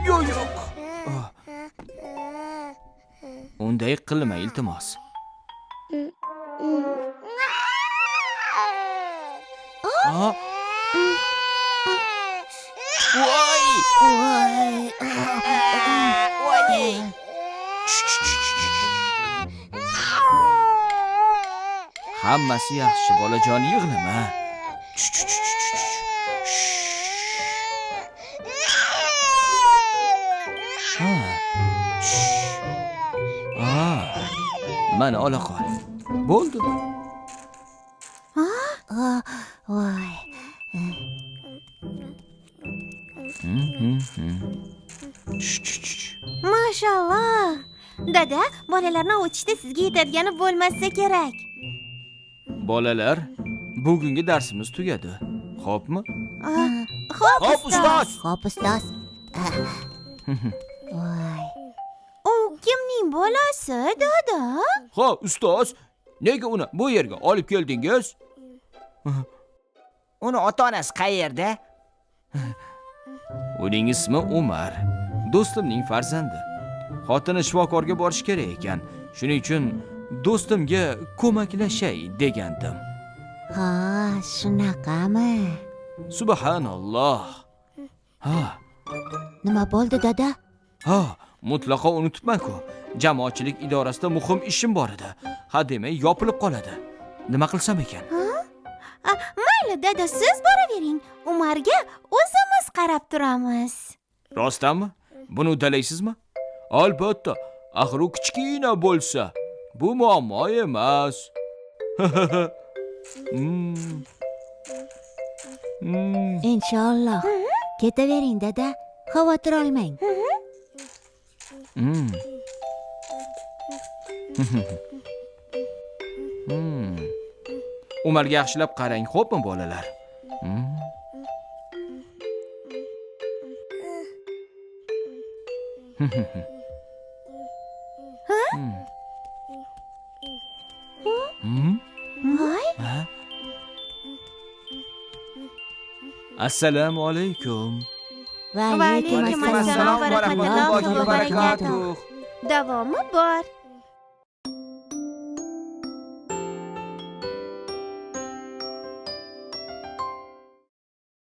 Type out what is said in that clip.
Yo'q. Unday qilma, iltimos. Voy! Hammasi yaxshi, bolajon, yig'lama. Mana ola qol. Bo'ldi. Voy. Mashalloh. Dada, bolalarni o'tishda sizga yetadigani bo'lmasa kerak. Bolalar, bugungi darsimiz tugadi. Xo'pmi? Xo'p, ustoz. Xo'p, ustoz. Voy. U kimning bolasi, dada? Ha, ustoz, nega uni bu yerga olib keldingiz? Uni ota-onasi qayerda? Uning ismi Umar. Do'stimning farzandi. Xotini shifokorga borish kerak ekan. Shuning uchun do'stimga ko'maklashay degandim. Ha, shunaqami? Subhanalloh. Ha, Nima bo'ldi, dada? ha, mutlaqo unutibman-ku. Jamoatchilik idorasida muhim ishim bor edi. Ha demay yopilib qoladi. Nima qilsam ekan? Mayli, dada, siz boravering. Umarga o'zimiz qarab turamiz. Rostdanmi? Buni uddalaysizmi? Albatta. Axir u kichkina bo'lsa, bu muammo emas. Inshaalloh. Ketavering, dada. Xavotir olmang. Umarga yaxshilab qarang, xo'pmi bolalar? Voy. Assalomu alaykum. Va alaykum assalom va rahmatullohi va barakatuh. barakatuh. Davomi bor.